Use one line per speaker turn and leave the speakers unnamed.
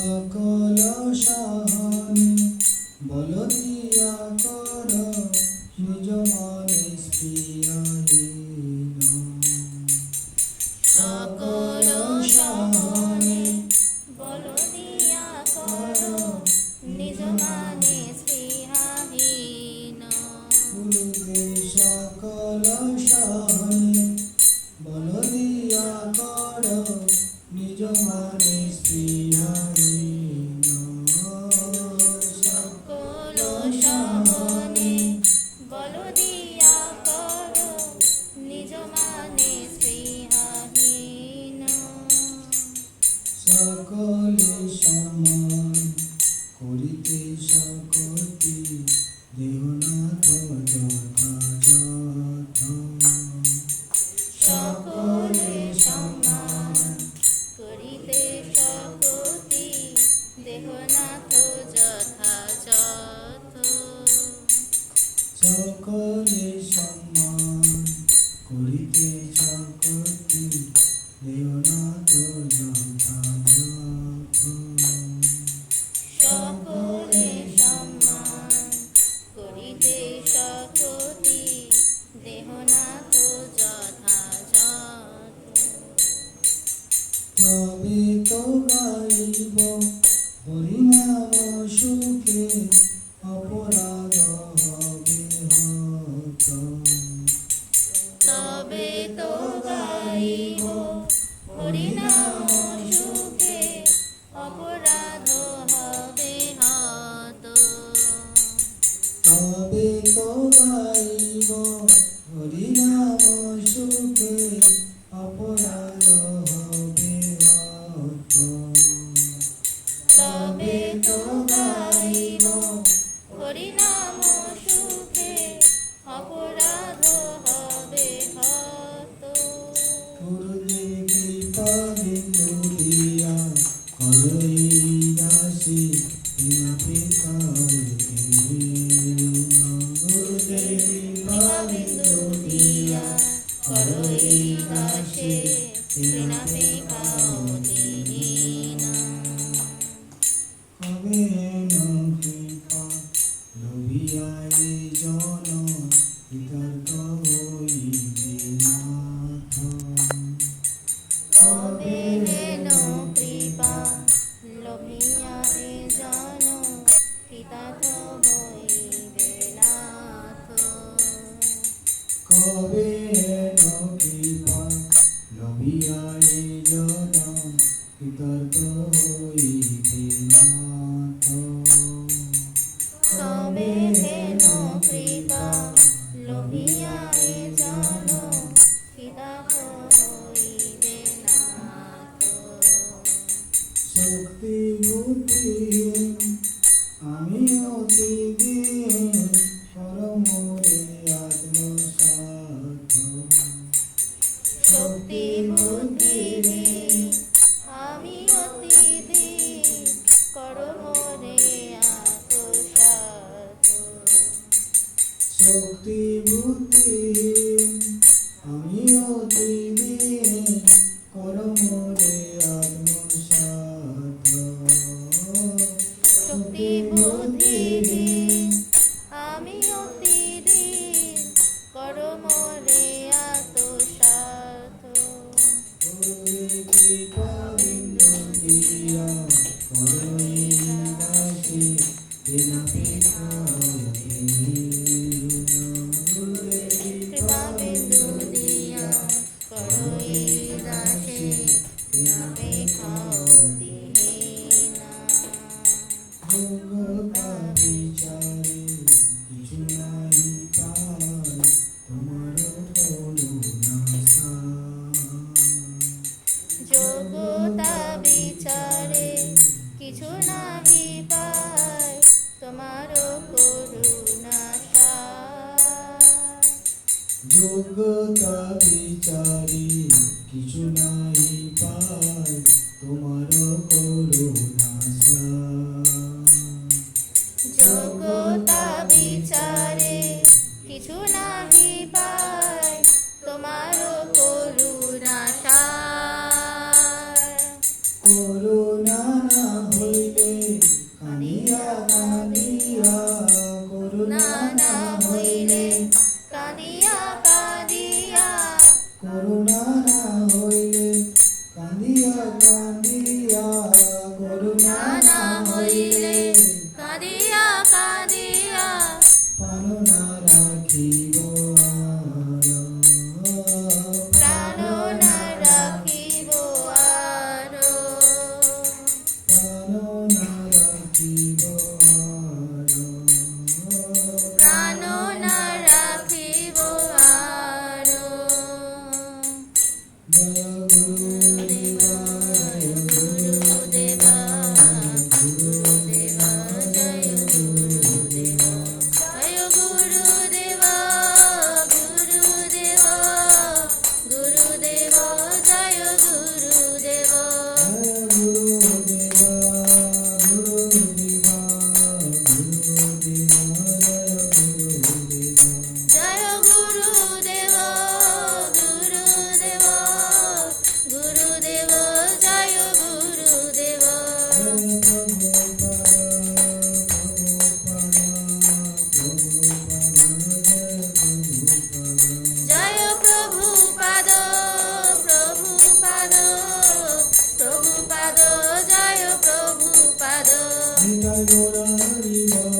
সকল সহনে বল দিয়া কর নিজ মনে স্পৃহাহীন। সকল সহনে
বল দিয়া কর নিজ মানে স্পৃহাহীন।
গুরুদেব সকল সহনে বল দিয়া কর নিজ মনে স্পৃহাহীন।
সকল সহনে বল দিয়া কর নিজ মানে স্পৃহাহীন।
সকলে সমান করিতে সকতি দেহনাথ যথাযথ।
সকলে সমান করিতে সকতি দেহনাথ যথাযথ।
সকলে সমান করিতে সকতি দেহনাথ যথাযথ।
সকলে সমান করিতে সকতি দেহনাথ যথাযথ।
তবে তো গাইব হরিনাম সুখে অপরাধ হবে হত।
তবে তো গাইব হরিনাম সুখে অপরাধ হবে হত।
তবে তো গাইব হরিনাম সুখে অপরাধ হবে হত।
তবে তো গাইব হরিনাম সুখে অপরাধ হবে হত।
গুরুদেব কৃপা বিন্দু দিয়া করই দাসী গুরুদেব কৃপা বিন্দু দিয়া করই দাসী
তৃণাপেক্ষাহীন।
কবে কৃপা লোভিয়া এই জন বিতর্ক হইবে নাথ।
কবে হেন কৃপা লোভিয়া এ জন কৃতার্থ হইবে নাথ।
কবে হেন কৃপা লোভিয়া এই জন বিতর্ক হইবে নাথ।
কবে হেন কৃপা লোভিয়া এ জন কৃতার্থ হইবে নাথ।
শক্তি বুদ্ধিহীন আমি অতি দীন পরমরে আত্মসাধ।
শক্তি বুদ্ধিহীন আমি অতি দীন করমরে আত্মসাধ।
শক্তি বুদ্ধিহীন আমি অতি দীন করমরে আত্মসাধ।
শক্তি বুদ্ধিহীন আমি অতি দীন করমরে আত্মসাধ।
গুরুদেব কৃপা বিন্দু দিয়া করই দাসী
কৃপা বিন্দু দিয়া
যোগ্যতা বিচারে কিছু নাই পাই তোমার করুণা
যোগ্যতা বিচারে কিছু নাহি পাই তোমার করুণা সার।
করুণা না হইলে কাঁদিয়া কাঁদিয়া করুণা না হইলে
কাঁদিয়া কাঁদিয়া
করুণা না হইলে কাঁদিয়া কাঁদিয়া করুণা
না হইলে কাঁদিয়া কাঁদিয়া
প্রাণ না রাখিব
প্রাণ না রাখিব আর
প্রাণ না রাখিব
প্রাণ না রাখিব আর।
জয় গুরুদেবা
গুরুদেবা গুরুদেবা জয় গুরুদেবা জয় গুরুদেবা গুরুদেবা গুরুদেবা জয় গুরুদেবা জয় গুরুদেবা গুরুদেবা গুরুদেবা জয় গুরুদেবা জয় প্রভুপাদ প্রভুপাদ প্রভুপাদ জয় প্রভুপাদ
জয়